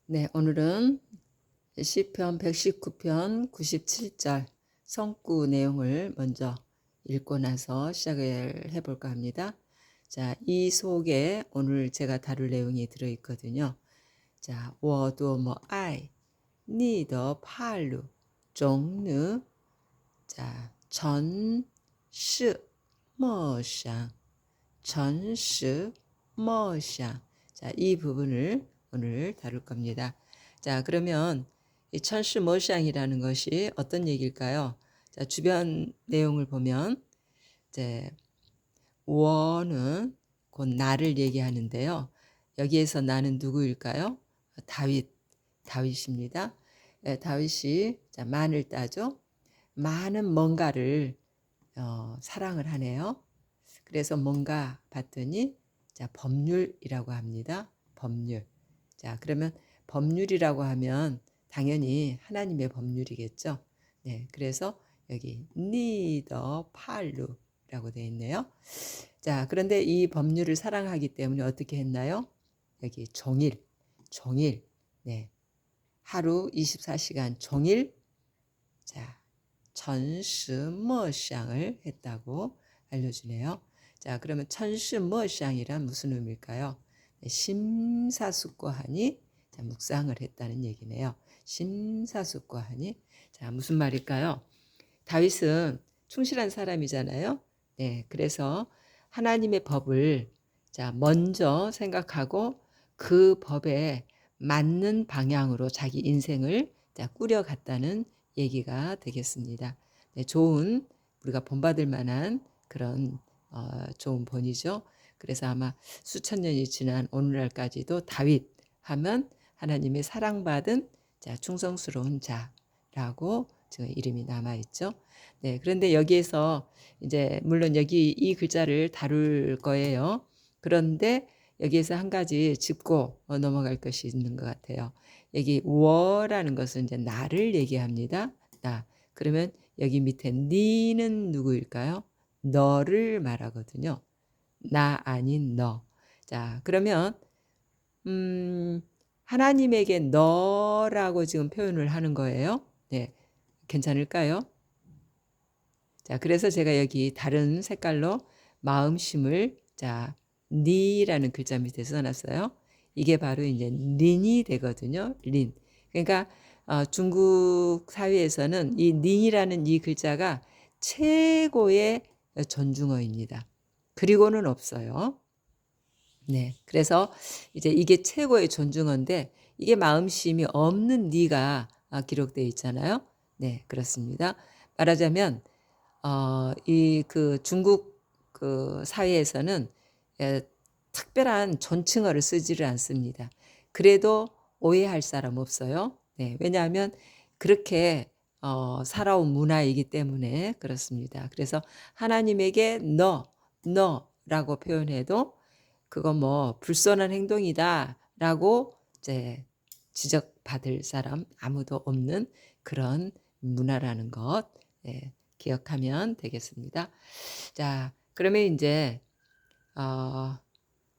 네, 오늘은 시편 119편 97절 성구 내용을 먼저 읽고 나서 시작을 해볼까 합니다. 자, 이 속에 오늘 제가 다룰 내용이 들어있거든요. 자, 我多么爱你的帕鲁종느 자, 전시默想 자, 이 부분을 오늘 다룰 겁니다. 자, 그러면 이 천시머샹이라는 것이 어떤 얘기일까요? 자, 주변 내용을 보면 이제 워는 곧 나를 얘기하는데요. 여기에서 나는 누구일까요? 다윗입니다. 다윗이 자, 만을 따죠. 많은 뭔가를 사랑을 하네요. 그래서 뭔가 봤더니 자, 법률이라고 합니다. 법률. 자, 그러면 법률이라고 하면 당연히 하나님의 법률이겠죠. 네, 그래서 여기 니더 팔루라고 되어 있네요. 자, 그런데 이 법률을 사랑하기 때문에 어떻게 했나요? 여기 종일. 네, 하루 24시간 종일 자, 천시머샹을 했다고 알려주네요. 자, 그러면 천시머샹이란 무슨 의미일까요? 심사숙고하니 자, 묵상을 했다는 얘기네요. 심사숙고하니 자, 무슨 말일까요? 다윗은 충실한 사람이잖아요. 네, 그래서 하나님의 법을 자, 먼저 생각하고 그 법에 맞는 방향으로 자기 인생을 자, 꾸려갔다는 얘기가 되겠습니다. 네, 좋은 우리가 본받을 만한 그런 좋은 본이죠. 그래서 아마 수천 년이 지난 오늘날까지도 다윗 하면 하나님의 사랑받은 자, 충성스러운 자라고 지금 이름이 남아 있죠. 네, 그런데 여기에서 이제 물론 여기 이 글자를 다룰 거예요. 그런데 여기에서 한 가지 짚고 넘어갈 것이 있는 것 같아요. 여기 워라는 것은 이제 나를 얘기합니다. 나. 그러면 여기 밑에 니는 누구일까요? 너를 말하거든요. 나 아닌 너. 자, 그러면 하나님에게 너라고 지금 표현을 하는 거예요. 네. 괜찮을까요? 자, 그래서 제가 여기 다른 색깔로 마음심을 자, 니라는 글자 밑에 써놨어요. 이게 바로 이제 린이 되거든요. 린. 그러니까 중국 사회에서는 이 린이라는 이 글자가 최고의 존중어입니다. 그리고는 없어요. 네. 그래서 이제 이게 최고의 존중어인데 이게 마음심이 없는 니가 기록되어 있잖아요. 네, 그렇습니다. 말하자면 이 그 중국 그 사회에서는 특별한 존칭어를 쓰지를 않습니다. 그래도 오해할 사람 없어요. 네, 왜냐하면 그렇게 살아온 문화이기 때문에 그렇습니다. 그래서 하나님에게 너라고 표현해도 그거 뭐 불선한 행동이다라고 이제 지적받을 사람 아무도 없는 그런 문화라는 것 기억하면 되겠습니다. 자, 그러면 이제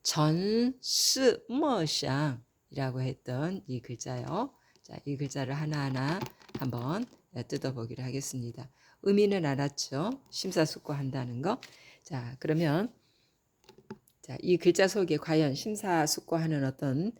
전스머샹이라고 했던 이 글자요. 자, 이 글자를 하나하나 한번 뜯어보기를 하겠습니다. 의미는 알았죠? 심사숙고한다는 거. 자, 그러면 자, 이 글자 속에 과연 심사숙고하는 어떤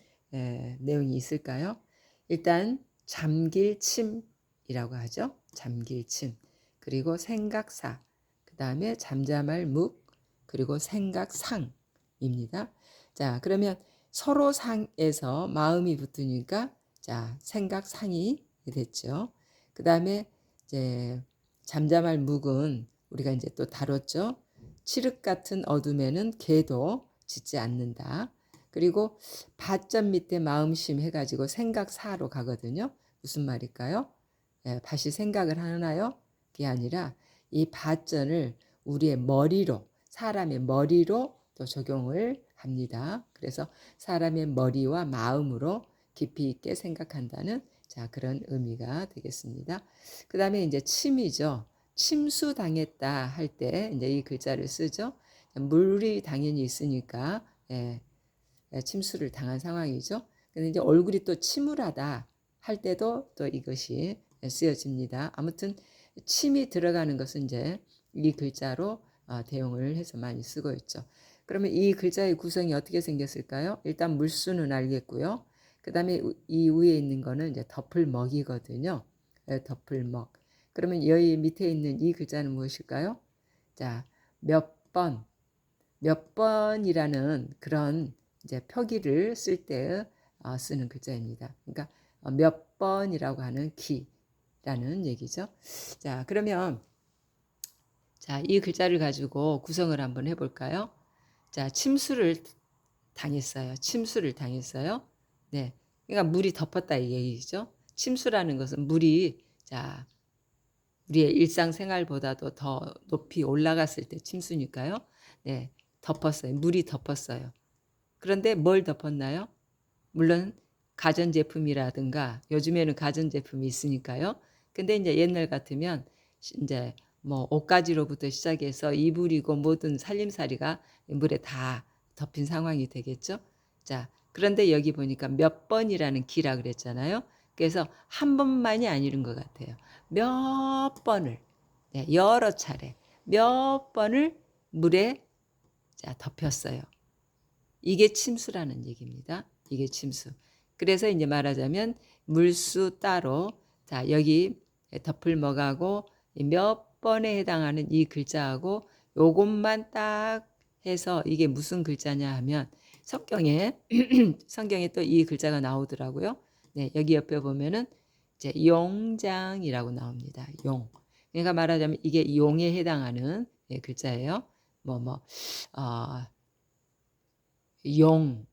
내용이 있을까요? 일단 잠길침이라고 하죠. 잠길침. 그리고 생각사. 그 다음에 잠잠할 묵. 그리고 생각상입니다. 자, 그러면 서로 상에서 마음이 붙으니까 자, 생각상이 됐죠. 그 다음에 이제 잠잠할 묵은 우리가 이제 또 다뤘죠. 칠흑 같은 어둠에는 개도 짖지 않는다. 그리고 밭점 밑에 마음심 해가지고 생각사로 가거든요. 무슨 말일까요? 밭이 생각을 하나요? 그게 아니라 이 밭전을 우리의 머리로 사람의 머리로 또 적용을 합니다. 그래서 사람의 머리와 마음으로 깊이 있게 생각한다는 자 그런 의미가 되겠습니다. 그 다음에 이제 침이죠. 침수당했다 할 때 이제 이 글자를 쓰죠. 물이 당연히 있으니까 침수를 당한 상황이죠. 근데 이제 얼굴이 또 침울하다 할 때도 또 이것이 쓰여집니다. 아무튼 침이 들어가는 것은 이제 이 글자로 대용을 해서 많이 쓰고 있죠. 그러면 이 글자의 구성이 어떻게 생겼을까요? 일단 물수는 알겠고요. 그 다음에 이 위에 있는 거는 이제 덮을먹이거든요. 덮을먹. 그러면 여기 밑에 있는 이 글자는 무엇일까요? 자, 몇 번이라는 그런 이제 표기를 쓸 때 쓰는 글자입니다. 그러니까 몇 번이라고 하는 기라는 얘기죠. 자, 그러면 자, 이 글자를 가지고 구성을 한번 해볼까요? 자, 침수를 당했어요. 침수를 당했어요. 네. 그러니까 물이 덮었다 이 얘기죠. 침수라는 것은 물이 자, 우리의 일상생활보다도 더 높이 올라갔을 때 침수니까요. 네. 덮었어요. 물이 덮었어요. 그런데 뭘 덮었나요? 물론 가전제품이라든가 요즘에는 가전제품이 있으니까요. 근데 이제 옛날 같으면 이제 뭐 옷가지로부터 시작해서 이불이고 모든 살림살이가 물에 다 덮인 상황이 되겠죠. 자, 그런데 여기 보니까 몇 번이라는 기라 그랬잖아요. 그래서 한 번만이 아니는 것 같아요. 몇 번을, 네, 여러 차례, 몇 번을 물에 자, 덮였어요. 이게 침수라는 얘기입니다. 이게 침수. 그래서 이제 말하자면 물수 따로 자 여기 덮을먹하고 몇 번에 해당하는 이 글자하고 요것만 딱 해서 이게 무슨 글자냐 하면 성경에 성경에 또 이 글자가 나오더라고요. 네, 여기 옆에 보면은 이제 용장이라고 나옵니다. 용. 그러니까 말하자면 이게 용에 해당하는 글자예요. 어, 용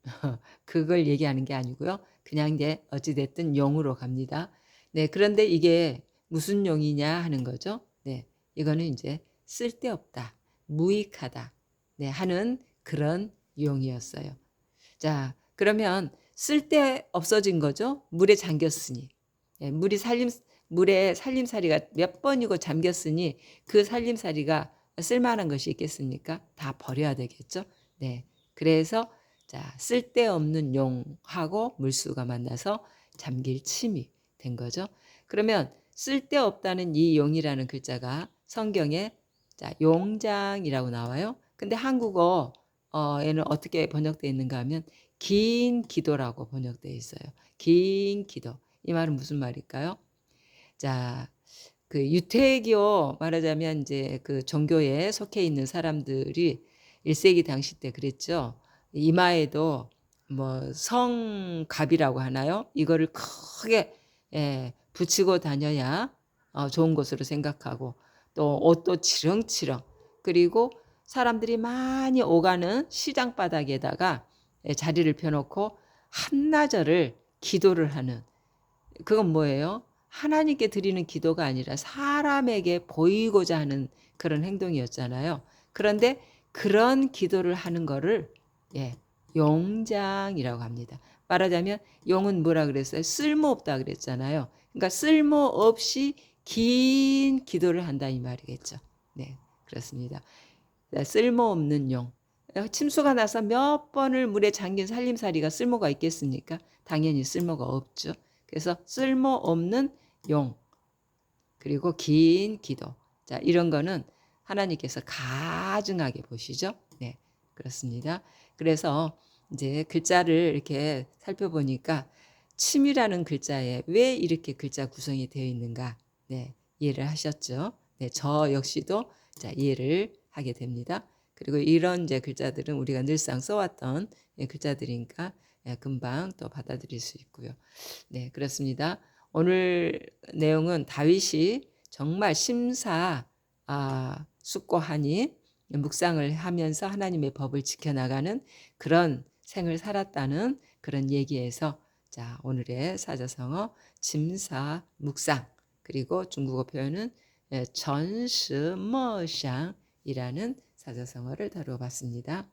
그걸 얘기하는 게 아니고요. 그냥 이제 어찌됐든 용으로 갑니다. 네, 그런데 이게 무슨 용이냐 하는 거죠. 네, 이거는 이제 쓸데없다, 무익하다, 네, 하는 그런 용이었어요. 자, 그러면 쓸데 없어진 거죠. 물에 잠겼으니. 네, 물에 살림살이가 몇 번이고 잠겼으니 그 살림살이가 쓸만한 것이 있겠습니까? 다 버려야 되겠죠. 네, 그래서 자, 쓸데없는 용하고 물수가 만나서 잠길 침이 된 거죠. 그러면 쓸데없다는 이 용이라는 글자가 성경에 자, 용장이라고 나와요. 근데 한국어에는 어떻게 번역되어 있는가 하면 긴 기도라고 번역되어 있어요. 긴 기도. 이 말은 무슨 말일까요? 자, 그 유태교 말하자면 이제 그 종교에 속해 있는 사람들이 1세기 당시 때 그랬죠. 이마에도 뭐 성갑이라고 하나요? 이거를 크게 붙이고 다녀야 좋은 것으로 생각하고 또 옷도 치렁치렁 그리고 사람들이 많이 오가는 시장 바닥에다가 자리를 펴놓고 한나절을 기도를 하는 그건 뭐예요? 하나님께 드리는 기도가 아니라 사람에게 보이고자 하는 그런 행동이었잖아요. 그런데 그런 기도를 하는 거를 용장이라고 합니다. 말하자면 용은 뭐라 그랬어요? 쓸모없다 그랬잖아요. 그러니까 쓸모없이 긴 기도를 한다 이 말이겠죠. 네, 그렇습니다. 쓸모없는 용. 침수가 나서 몇 번을 물에 잠긴 살림살이가 쓸모가 있겠습니까? 당연히 쓸모가 없죠. 그래서 쓸모없는 용 그리고 긴 기도. 자, 이런 거는 하나님께서 가증하게 보시죠. 네, 그렇습니다. 그래서 이제 글자를 이렇게 살펴보니까 침이라는 글자에 왜 이렇게 글자 구성이 되어 있는가, 네, 이해를 하셨죠. 네, 저 역시도 자, 이해를 하게 됩니다. 그리고 이런 이제 글자들은 우리가 늘상 써왔던 글자들이니까 금방 또 받아들일 수 있고요. 네, 그렇습니다. 오늘 내용은 다윗이 정말 숙고하니 묵상을 하면서 하나님의 법을 지켜나가는 그런 생을 살았다는 그런 얘기에서 자, 오늘의 사자성어 짐사 묵상 그리고 중국어 표현은 전시머샹이라는 사자성어를 다루어 봤습니다.